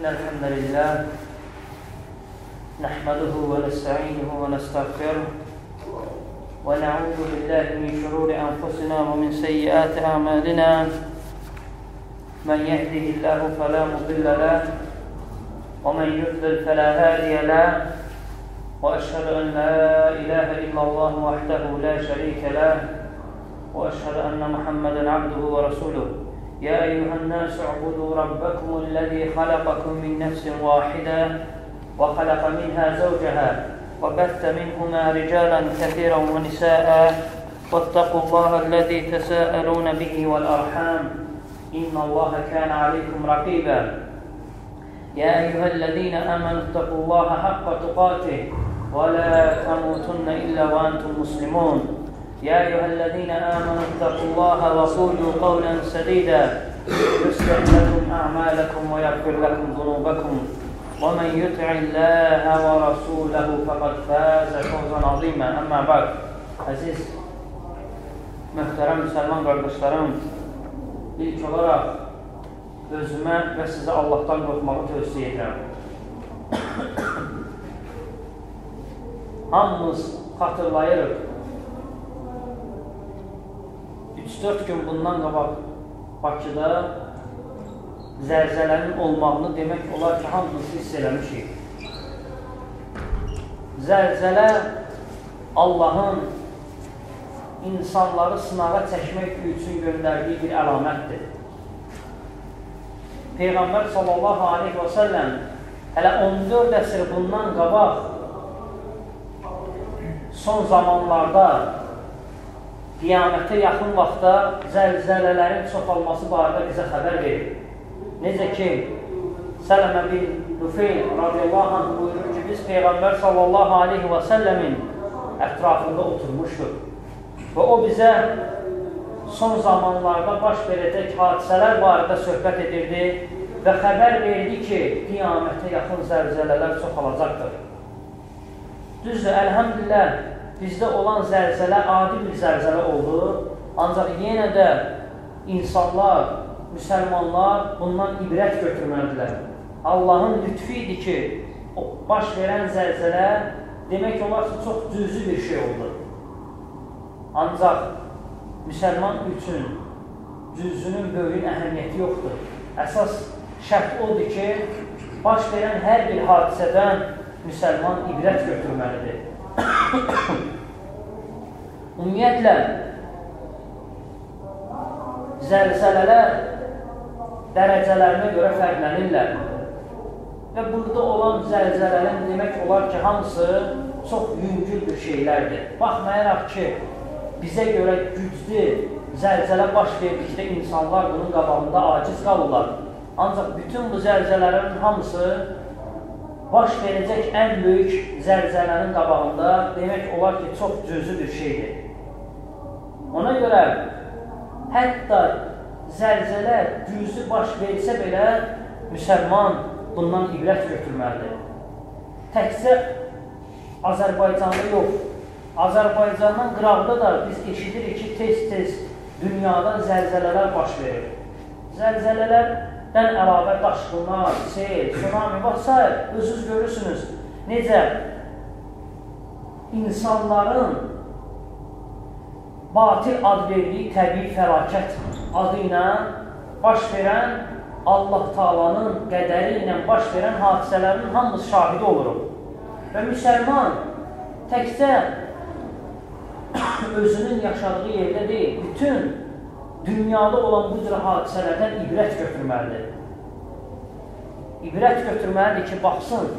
إن الحمد لله نحمده ونستعينه ونستغفره ونعوذ بالله من شرور أنفسنا ومن سيئات أعمالنا من يهده الله فلا مضل له ومن يضلل فلا هادي له وأشهد أن لا إله إلا الله وحده لا شريك له وأشهد أن محمدا عبده ورسوله يا أيها الناس اعبدوا ربكم الذي خلقكم من نفس واحدة وخلق منها زوجها وبث منهما رجالا كثيرا ونساء واتقوا الله الذي تساءلون به والأرحام إن الله كان عليكم رقيبا يا أيها الذين آمنوا اتقوا الله حق تقاته ولا تموتن إلا وأنتم مسلمون يا أيها الذين آمنوا اتقوا الله وقولوا قولا سديدا يصلح لكم أعمالكم ويغفر لكم ذنوبكم ومن يطع الله ورسوله فقد فاز فوزا عظيما أما بعد Aziz, möhtərəm müsəlman qardaşlarım, ilk olaraq özümə və sizə Allahdan qorxmağı tövsiyə edirəm. Hamımız xatırlayırıq, 3-4 gün bundan qabaq Bakıda zəlzələnin olmağını demək olar ki, hamımız hiss eləmişik. Zəlzələ Allahın insanları sınağa çəkmək üçün göndərdiyi bir əlamətdir. Peyğəmbər sallallahu aleyhi və səlləm hələ 14 əsr bundan qabaq son zamanlarda qiyamətə yaxın vaxtda zəlzələlərin çoxalması barədə bizə xəbər verir. Necə ki, Sələmə bin Nufeyl radiyallahu anh buyurur ki, biz Peyğəmbər sallallahu aleyhi və səlləmin ətrafında oturmuşduq və o bizə son zamanlarda baş verəcək hadisələr barədə söhbət edirdi və xəbər verdi ki, qiyamətə yaxın zəlzələlər çoxalacaqdır. Düzdür, əlhəmdülillah, bizdə olan zəlzələ adi bir zəlzələ oldu, ancaq yenə də insanlar, müsəlmanlar bundan ibrət götürməlidirlər. Allahın lütfi idi ki, baş verən zəlzələ demək olar ki, çox cüzi bir şey oldu. Ancaq müsəlman üçün cüzünün böyüyün əhəmiyyəti yoxdur. Əsas şərt odur ki, baş verən hər bir hadisədən müsəlman ibrət götürməlidir. Ümumiyyətlə, zəlzələlər dərəcələrinə görə fərqlənirlər və burada olan zəlzələrin demək olar ki, hamısı çox yüngül bir şeylərdir. Baxmayaraq ki, bizə görə güclü zəlzələ baş verdikdə insanlar bunun qabağında aciz qalırlar. Ancaq bütün bu zəlzələlərin hamısı baş verəcək ən böyük zəlzələnin qabağında demək olar ki, çox cüzi bir şeydir. Ona görə hətta zəlzələ cüzi baş versə belə müsəlman bundan ibrət götürməlidir. Təkcə Azərbaycanda yox, Azərbaycandan qıraqda da biz eşidirik ki, tez-tez dünyada zəlzələlər baş verir. Zəlzələlərdən əlavə daşqınlar, sel, tsunami və s. özünüz görürsünüz. Necə insanların batil ad verdiyi təbii fəlakət adı ilə baş verən Allah Taalanın qədəri ilə baş verən hadisələrin hamımız şahidi oluruq. Və müsəlman təkcə özünün yaşadığı yerdə deyil, bütün dünyada olan bu cür hadisələrdən ibrət götürməlidir. İbrət götürməlidir ki, baxsın,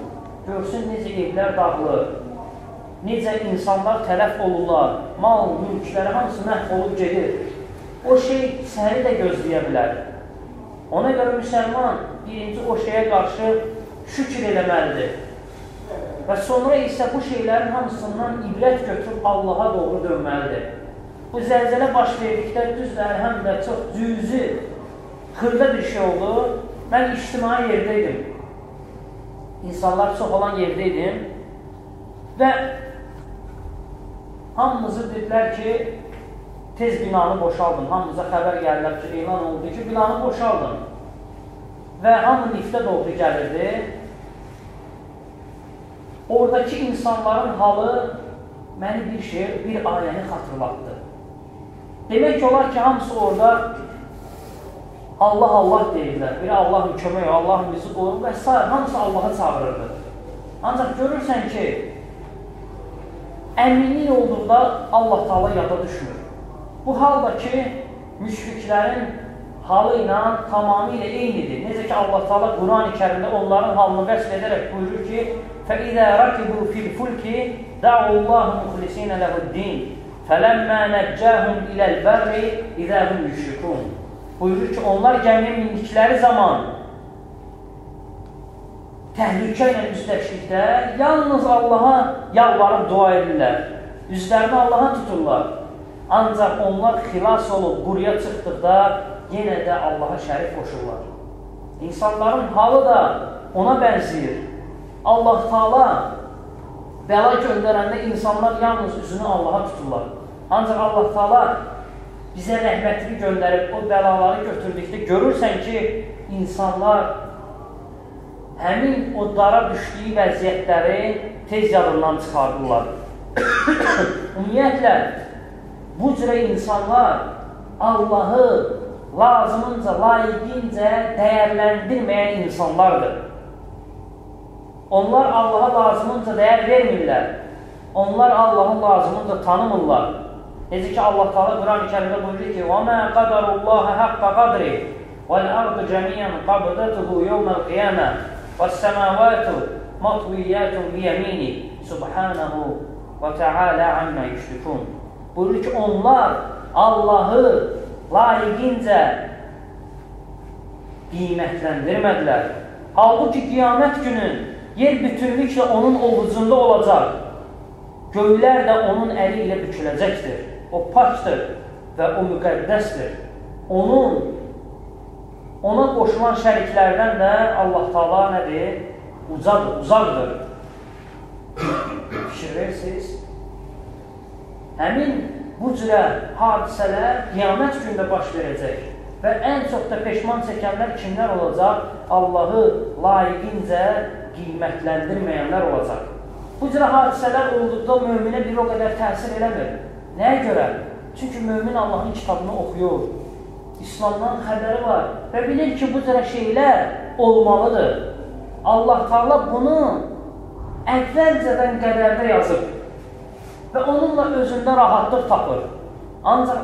görsün necə evlər dağılır, necə insanlar tələf olurlar, mal, mülkləri hamısı məhv olub gedir. O şey səni də gözləyə bilər. Ona görə müsəlman birinci o şeyə qarşı şükür eləməlidir. Və sonra isə bu şeylərin hamısından ibrət götürüb Allaha doğru dönməlidir. Bu zəlzələ baş verdikdə düzdür, əlhəmdə çox cüzi, xırda bir şey oldu. Mən ictimai yerdəydim. İnsanlar çox olan yerdəydim. Və hamımızı dedilər ki, tez binanı boşaldın. Hamımıza xəbər gəlilər ki, elan oldu ki, binanı boşaldın. və hamı liftə doğru gəlirdi. Oradakı insanların halı məni bir ayəni xatırlatdı. Demək olar ki, hamısı orada Allah, Allah deyirlər. Biri Allahın kömək, Allahın bizi qorur və s. Hamısı Allah'a çağırırdı. Ancaq görürsən ki, əminlik olduqda Allah Taala yada düşmür. Bu hal da ki, müşriklərin halı ilə tamamilə eynidir. Necə ki, Allah Taala Quran-ı Kərimdə onların halını vəsf edərək buyurur ki, فَإِذَا رَكِبُوا فِي الْفُلْكِ دَعُوا اللّٰهُ مُخْلِصِينَ لَهُ الدِّينَ فَلَمَّا نَجَّاهُمْ إِلَى الْبَرِّ إِذَا هُمْ يُشْرِكُونَ Buyurur ki, onlar gəmiyə mindikləri zaman təhlükə ilə üzləşdikdə yalnız Allaha yalvarıb dua edirlər. Üzlərini Allaha tuturlar. Ancaq onlar xilas olub quruya çıxdıqda yenə də Allaha şərik qoşurlar. İnsanların halı da ona bənzəyir. Allah Taala bəla göndərəndə insanlar yalnız üzünü Allaha tuturlar. Ancaq Allah Taala bizə rəhmətini göndərib o bəlaları götürdükdə görürsən ki, insanlar həmin o dara düşdüyü vəziyyətləri tez yadından çıxardırlar. Ümumiyyətlə, bu cürə insanlar Allahı lazımınca, layiqincə dəyərləndirməyən insanlardır. Onlar Allaha lazımınca dəyər vermirlər. Onlar Allahı lazımınca tanımırlar. Necə ki, Allah Taala Quran-ı Kərimdə buyurur ki, وَمَا قَدَرُ اللّٰهَ حَقَّ قَدْرِ وَالْأَرْضُ جَمِيعًا قَبْضَتُهُ يَوْمَ الْقِيَامَةِ وَالسَّمَاوَاتُ مَطْوِيَّاتٌ بِيَمِينِهِ سُبْحَانَهُ وَتَعَالَى عَمَّا يُشْرِكُونَ Buyurur ki, onlar Allahı layiqincə qiymətləndirmədilər. Halbuki qiyamət günü yer bütünlüklə onun ovucunda olacaq. Göylər də onun əli ilə büküləcəkdir. O pakdır və o müqəddəsdir. Ona qoşulan şəriklərdən də Allah Taala nədir? Uzaqdır. Fikir verirsiniz? Həmin bu cürə hadisələr qiyamət gündə baş verəcək. Və ən çox da peşman çəkənlər kimlər olacaq? Allahı layiqincə qiymətləndirməyənlər olacaq. Bu cürə hadisələr olduqda möminə bir o qədər təsir eləmir. Nəyə görə? Çünki mömin Allahın kitabını oxuyur. İslamdan xəbəri var və bilir ki, bu cürə şeylər olmalıdır. Allah Taala bunu əvvəlcədən qədərdə yazıb və onunla özündə rahatlıq tapır. Ancaq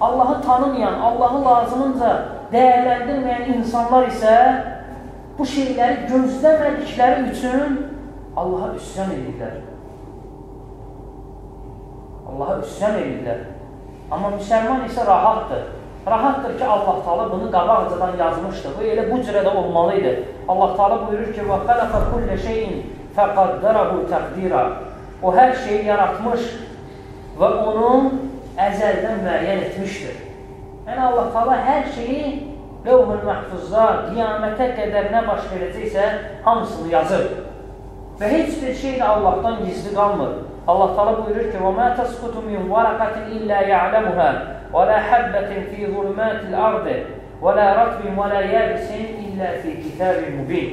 Allahı tanımayan, Allahı lazımınca dəyərləndirməyən insanlar isə bu şeyləri gözləmədikləri üçün Allaha üsyan edirlər. Allaha üsyan edirlər. Amma müsəlman isə rahatdır. Rahatdır ki, Allah Taala bunu qabaqcadan yazmışdır. Bu elə bu cürə də olmalıydı. Allah Taala buyurur ki, وَخَلَقَ كُلَّ شَيْءٍ فَقَدَّرَهُ تَقْدِيرًا O hər şeyi yaratmış və onu əzəldən müəyyən etmişdir. Yəni Allah Taala hər şeyi Levh-ül Məhfuzda qiyamətə qədər nə baş verəcəksə hamısını yazır. Və heç bir şey də Allahdan gizli qalmır. Allah Taala buyurur ki: "Və mə təsqutu min varaqatin illə ya'lamuha və la habbatin fi zulmatil ardı və la ratbin və la yabisin illə fi kitabin mubin."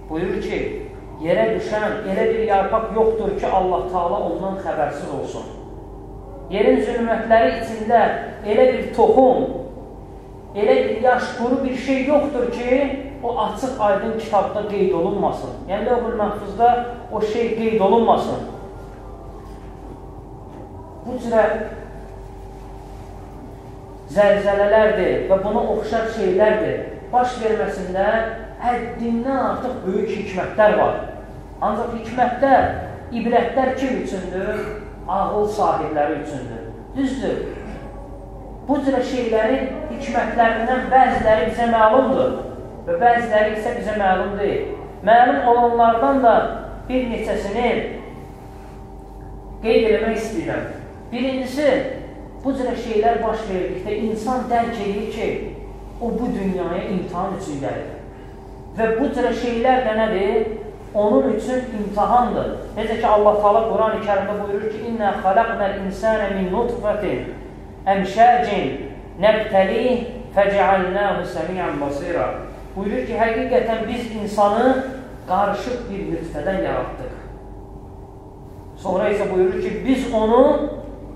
Buyurur ki, yerə düşən elə bir yarpaq yoxdur ki, Allah Taala ondan xəbərsiz olsun. Yerin zülmətləri içində elə bir toxum, elə bir yaş quru bir şey yoxdur ki, o açıq aydın kitabda qeyd olunmasın. Yəni Levh-ül Məhfuzda o şey qeyd olunmasın. Bu cürə zəlzələlərdir və buna oxşar şeylərdir. Baş verməsində həddindən artıq böyük hikmətlər var. Ancaq hikmətlər, ibrətlər kim üçündür? Ağıl sahibləri üçündür. Düzdür. Bu cürə şeylərin hikmətlərindən bəziləri bizə məlumdur və bəziləri isə bizə məlum deyil. Məlum olanlardan da bir neçəsini qeyd eləmək istəyirəm. Birincisi, bu cürə şeylər baş verdikdə insan dərk edir ki, o bu dünyaya imtihan üçün gəlir. Və bu cürə şeylər də nədir? Onun üçün imtihandır. Necə ki, Allah Taala Quran-ı Kərimdə buyurur ki, "İnnə xalaqnal insana min nutfatin əmşəcin nəbtəlih fəcəalnahu səmiən basira." Buyurur ki, həqiqətən biz insanı qarışıq bir nütfədən yaratdıq. Sonra isə buyurur ki, biz onu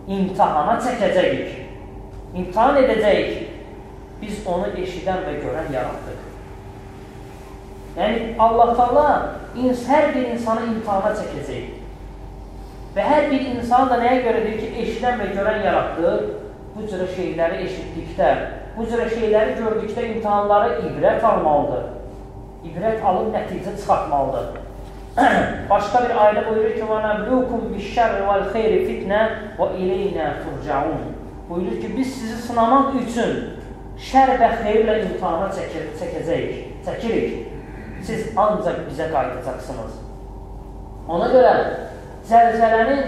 imtihana çəkəcəyik. İmtihan edəcəyik. Biz onu eşidən və görən yaratdıq. Yəni, Allah Taala hər bir insanı imtihana çəkəcək. Və hər bir insan da nəyə görə deyir ki, eşidən və görən yaratdıq? Bu cürə şeyləri eşitdikdə, bu cürə şeyləri gördükdə imtihanları ibrət almalıdır. İbrət alıb nəticə çıxartmalıdır. Başqa bir ayədə buyurur ki, وَنَبْلُوكُمْ بِالشَّرِّ وَالْخَيْرِ فِتْنَةً وَإِلَيْنَا تُرْجَعُونَ. Buyurur ki, biz sizi sınamaq üçün şər və xeyirlə imtihana çəkirik. Siz ancaq bizə qayıdacaqsınız. Ona görə zəlzələnin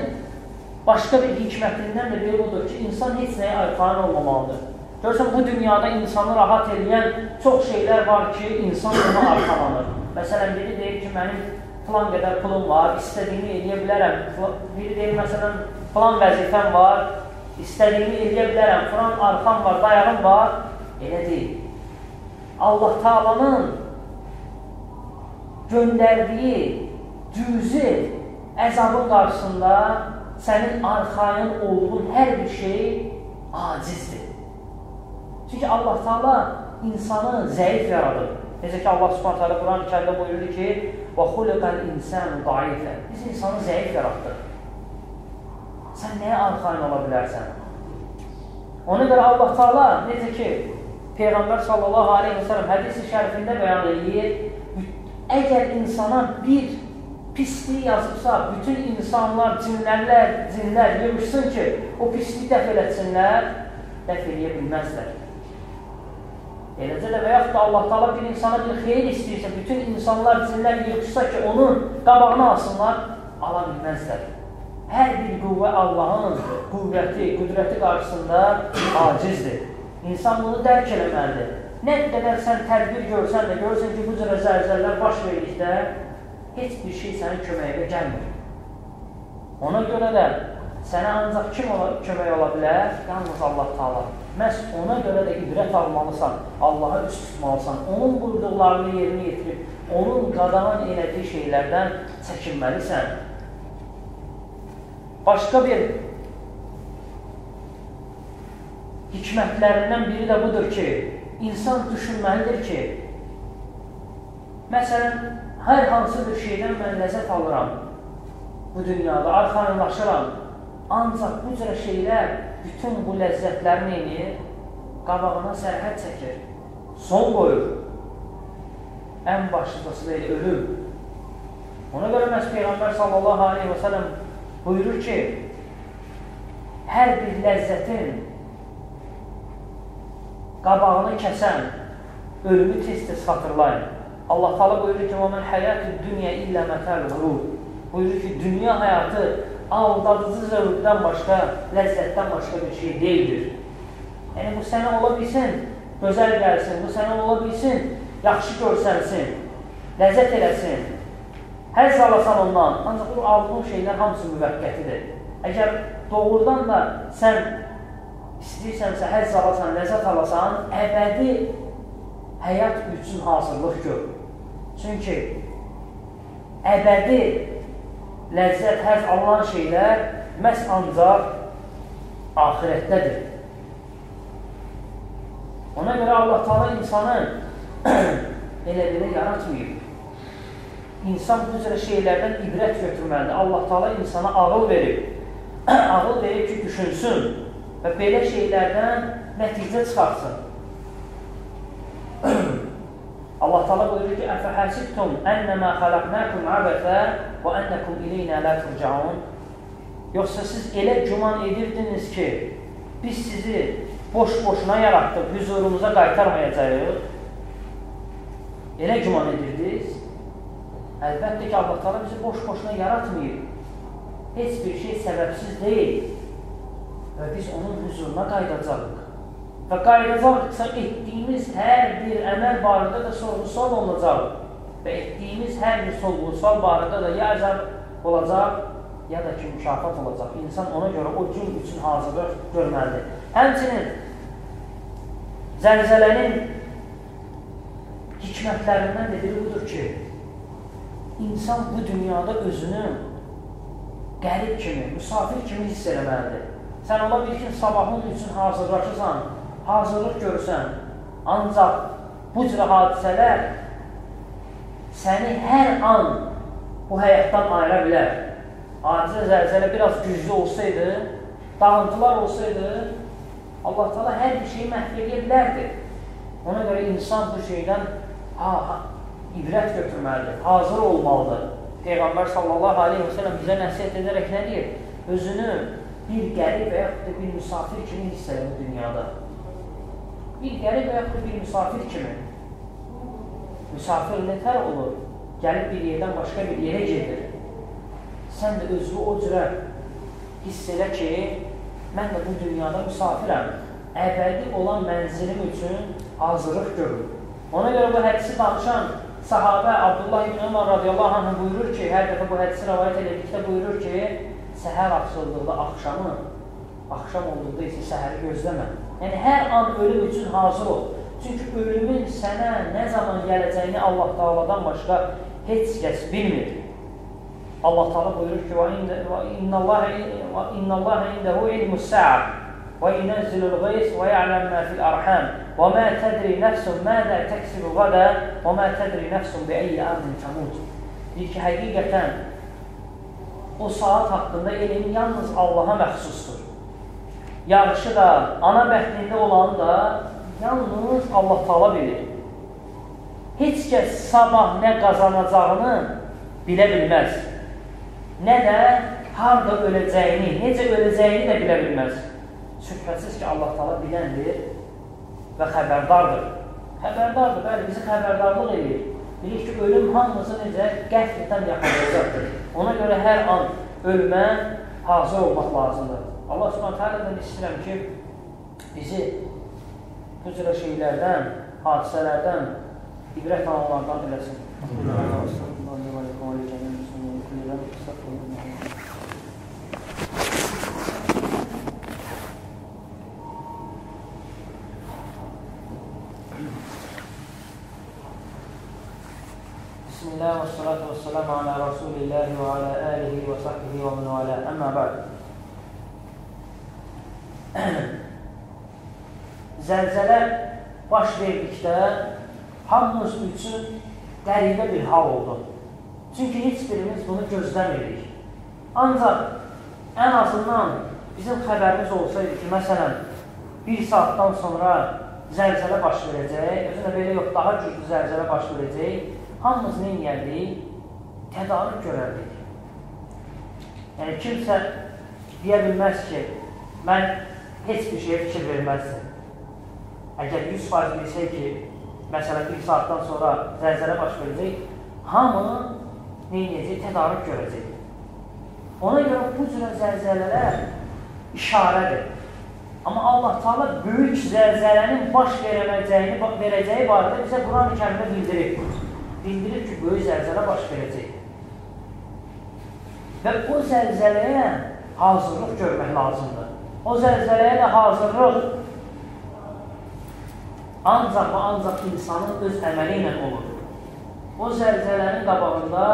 başqa bir hikmətindən də biri budur ki, insan heç nəyə arxain olmamalıdır. Görürsən, bu dünyada insanı rahat edən çox şeylər var ki, insan ona arxalanır. Məsələn, biri deyir ki, mənim filan qədər pulum var, istədiyimi eləyə bilərəm. Biri deyir, məsələn, filan vəzifəm var, istədiyimi eləyə bilərəm, filan arxam var, dayağım var. Elə deyil. Allah Taala'nın göndərdiyi cüzi əzabın qarşısında sənin arxayın olduğun hər bir şey acizdir. Çünki Allah Taala insanı zəif yaradır. Necə ki, Allah Subhanahu taala Quran-ı Kərimdə buyurur ki, وَخُلِقَ الْاِنْسَانُ ضَعِيفًا. Biz insanı zəif yaratdıq. Sən nəyə arxayın ola bilərsən? Ona görə Allah Taala necə ki, Peyğəmbər sallallahu aleyhi və səlləm hədis-i şərifində bəyan edir, əgər insana bir pisliyi yazıbsa, bütün insanlar, cinlər yığışsın ki, o pisliyi dəf elətsinlər, dəf eləyə bilməzlər. Eləcə də və yaxud da Allah Taala bir insana bir xeyir istəyirsə, bütün insanlar, cinlər yığışsa ki, onun qabağını alsınlar, ala bilməzlər. Hər bir qüvvə Allahın qüvvəti, qüdrəti qarşısında acizdir. İnsan bunu dərk eləməlidir. Nə qədər sən tədbir görsən də, görürsən ki, bu cürə zəlzələlər baş verdikdə heç bir şey sənin köməyinə gəlmir. Ona görə də sənə ancaq kim kömək ola bilər? Yalnız Allah Taala. Məhz ona görə də ibrət almalısan, Allaha üst tutmalısan, onun buyurduqlarını yerinə yetirib, onun qadağan elədiyi şeylərdən çəkinməlisən. Başqa bir hikmətlərindən biri də budur ki, insan düşünməlidir ki, məsələn, hər hansı bir şeydən mən ləzzət alıram bu dünyada, arxayınlaşıram. Ancaq bu cürə şeylər bütün bu ləzzətlərini qabağına sərhəd çəkir, son qoyur. Ən başlıcası da ölüm. Ona görə məhz Peyğəmbər sallallahu aleyhi və səlləm buyurur ki, hər bir ləzzətin qabağını kəsən ölümü tez-tez xatırlayın. Allah Taala buyurur ki, وَمَنْ حَيَاتُ الدُّنْيَا إِلَّا مَتَاعُ الْغُرُورِ. Buyurur ki, dünya həyatı aldadıcı zövqdən başqa, ləzzətdən başqa bir şey deyildir. Yəni, bu sənə ola bilsin, gözəl gəlsin, bu sənə ola bilsin, yaxşı görsənsin, ləzzət eləsin, həzz alasan ondan. Ancaq bu aldığın şeylər hamısı müvəqqətidir. Əgər doğrudan da sən istəyirsənsə, həzz alasan, ləzzət alasan, əbədi həyat üçün hazırlıq gör. Çünki əbədi ləzzət, həzz alınan şeylər məhz ancaq axirətdədir. Ona görə Allah Taala insanı elə-belə yaratmayıb. İnsan bu cürə şeylərdən ibrət götürməlidir. Allah Taala insana ağıl verib. Ağıl verib ki, düşünsün və belə şeylərdən nəticə çıxartsın. Allah Taala buyurur ki, "Əfəhəsibtum ennəmə xalaqnakum abətə və ennəkum ileynə la turcaun." Yoxsa siz elə güman edirdiniz ki, biz sizi boş-boşuna yaratdıq, huzurumuza qaytarmayacağıq. Elə güman edirdiniz. Əlbəttə ki, Allah Taala bizi boş-boşuna yaratmayıb. Heç bir şey səbəbsiz deyil. Və biz onun huzuruna qayıdacağıq. Və qayıdacaqsa etdiyimiz hər bir əməl barədə də sorğu-sual olacaq. Və etdiyimiz hər bir sorğu-sual barədə də ya əzab olacaq, ya da ki, mükafat olacaq. İnsan ona görə o gün üçün hazırlıq görməlidir. Həmçinin zəlzələnin hikmətlərindən də biri budur ki, insan bu dünyada özünü qərib kimi, müsafir kimi hiss eləməlidir. Sən ola bil ki, sabahın üçün hazırlaşırsan, hazırlıq görürsən, ancaq bu cür hadisələr səni hər an bu həyatdan ayıra bilər. Aciz zəlzələ biraz güclü olsaydı, dağıntılar olsaydı, Allah Teala hər bir şeyi məhv edə bilərdi. Ona görə insan bu şeydən ibrət götürməlidir, hazır olmalıdır. Peyğəmbər sallallahu aleyhi və səlləm bizə nəsihət edərək nə deyir? Özünü bir qərib və yaxud da bir müsafir kimi hiss edir bu dünyada. Bir qərib və yaxud da bir müsafir kimi. Müsafir nətər olur? Gəlib bir yerdən başqa bir yerə gedir. Sən də özünü o cürə hiss elə ki, mən də bu dünyada müsafirəm. Əbədi olan mənzilim üçün hazırlıq görür. Ona görə bu hədisi danışan sahabə Abdullah ibn Ömər radiyallahu anh buyurur ki, hər dəfə bu hədisi rəvayət edildikdə buyurur ki, səhər açıldıqda axşam olduqda isə səhəri gözləmə. Yəni, hər an ölüm üçün hazır ol. Çünki ölümün sənə nə zaman gələcəyini Allah Teala'dan başqa heç kəs bilmir. Allah Teala buyurur ki, İnna Allah indehu ilmus sa'a və yunezzilul ghays və ya'lem ma fil arham və ma tedri nefsun mədə teksibu gada və ma tedri nefsun bi ayyi ardin tamut. Deyir ki, həqiqətən o saat haqqında elm yalnız Allaha məxsusdur. Yağışı da, ana bəhtində olanı da yalnız Allah Teala bilir. Heç kəs sabah nə qazanacağını bilə bilməz. Nə də harada öləcəyini, necə öləcəyini də bilə bilməz. Şübhəsiz ki, Allah Teala biləndir və xəbərdardır. Xəbərdardır, bəli, bizi xəbərdarlıq edir. Bilir ki, ölüm hamımızı necə qəflətən yaxalayacaqdır. Ona görə hər an ölümə hazır olmaq lazımdır. Allah Subhanahu Taala'dan istəyirəm ki, bizi bu cürə şeylərdən, hadisələrdən ibrət alanlardan biləsin. Bismillah və salatu və salamu ala Rasulillahi və ala alihi və sahbihi və min ala. Əmmə bə'd. Zəlzələ baş verdikdə hamımız üçün qəribə bir hal oldu. Çünki heç birimiz bunu gözləmirdik. Ancaq ən azından bizim xəbərimiz olsaydı ki, məsələn, bir saatdan sonra zəlzələ baş verəcək, özünə belə yox, daha güclü zəlzələ baş verəcək, hamımız nə edərdik? Tədarük görərdik. Yəni, kimsə deyə bilməz ki, mən heç bir şeyə fikir verməzsin. Əgər 100% bilsək ki, məsələn, bir saatdan sonra zəlzələ baş verəcək, hamı nə edəcək? Tədarük görəcək. Ona görə bu cürə zəlzələlər işarədir. Amma Allah Teala böyük zəlzələnin baş verəcəyi barədə bizə Quran-ı Kərimdə bildirir. Bildirir ki, böyük zəlzələ baş verəcək. Və o zəlzələyə hazırlıq görmək lazımdır. O zəlzələyə də hazırlıq ancaq və ancaq insanın öz əməli ilə olur. O zəlzələnin qabağında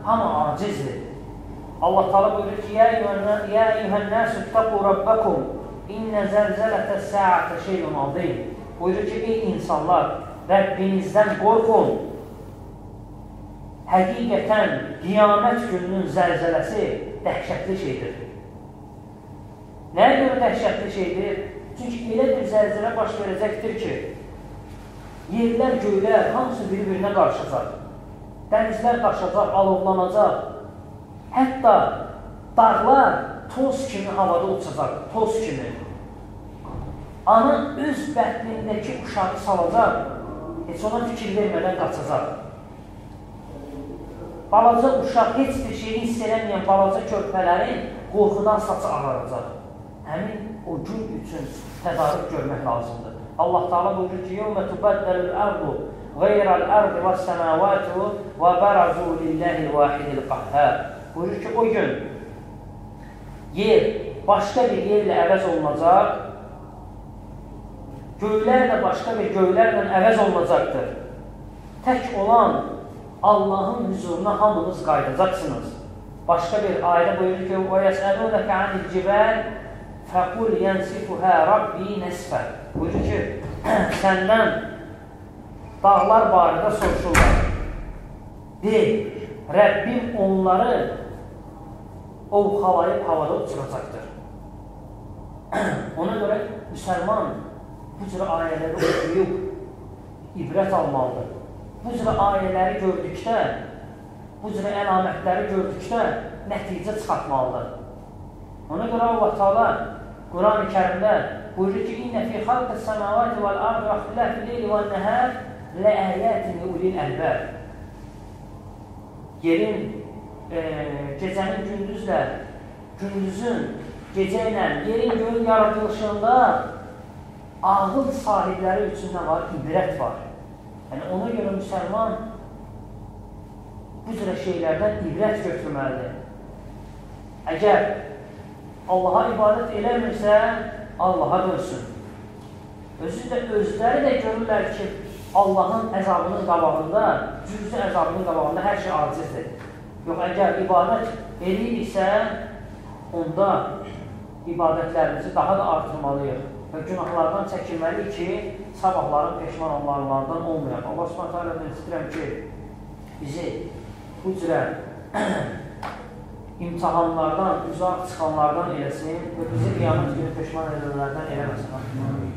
hamı acizdir. Allah Teala buyurur ki, Ya eyyuhənnəsü ittəqu rabbəkum İnnə zəlzələtə səətə şeyun azim. Buyurur ki, ey insanlar, Rəbbinizdən qorxun. Həqiqətən qiyamət gününün zəlzələsi dəhşətli şeydir. Nəyə görə dəhşətli şeydir? Çünki elə bir zəlzələ baş verəcəkdir ki, yerlər, göylər hamısı bir-birinə qarışacaq. Dənizlər qaşacaq, alovlanacaq. Hətta dağlar toz kimi havada uçacaq, toz kimi. Ana öz bətnindəki uşağı salacaq, heç ona fikir vermədən qaçacaq. Balaca uşaq heç bir şeyi hiss eləməyən balaca körpələrin qorxudan saçı ağaracaq. Həmin o gün üçün tədarük görmək lazımdır. Allah Teala buyurur ki, يَوْمَ تُبَدَّلُ الْأَرْضُ غَيْرَ الْأَرْضِ وَالسَّمَاوَاتُ وَبَرَزُوا لِلَّهِ الْوَاحِدِ الْقَهَّارِ. Buyurur ki, o gün yer başqa bir yerlə əvəz olunacaq, göylər də başqa bir göylərlə əvəz olunacaqdır. tək olan Allahın huzuruna hamınız qayıdacaqsınız. Başqa bir ayədə buyurur ki, وَيَسْأَلُونَكَ عَنِ الْجِبَالِ فَقُلْ يَنْسِفُهَا رَبِّي نَسْفًا. Buyurur ki, səndən dağlar barədə soruşurlar. Deyil, Rəbbim onları ovxalayıb havada uçuracaqdır. Ona görə müsəlman bu cür ayələri oxuyub ibrət almalıdır. Bu cür ayələri gördükdə, bu cür əlamətləri gördükdə nəticə çıxartmalıdır. Ona görə Allah Teala Quran-ı Kərimdə buyurur ki, İnnə fi xalqis səmavati vəl ardı və ixtilafil leyli vəl nəhər ləəyyətin ulil əlbəb. Yerin, gecənin gündüzlə, gündüzün gecə ilə yerin göyün yaradılışında ağıl sahibləri üçün də var, ibrət var. Yəni, ona görə müsəlman bu cürə şeylərdən ibrət götürməlidir. Əgər Allaha ibadət eləmirsə, Allaha dönsün. Özləri də görürlər ki, Allahın əzabının qabağında, cüzü əzabının qabağında hər şey acizdir. Yox, əgər ibadət eləyirsə, onda ibadətlərimizi daha da artırmalıyıq və günahlardan çəkilməliyik ki, sabahların peşman olmalarından olmayaq. Allah Subhanahu taala istəyirəm ki, bizi bu cürə imtahanlardan, uzaq çıxanlardan eləsin və bizi qiyamət günü peşman edənlərdən eləməsin.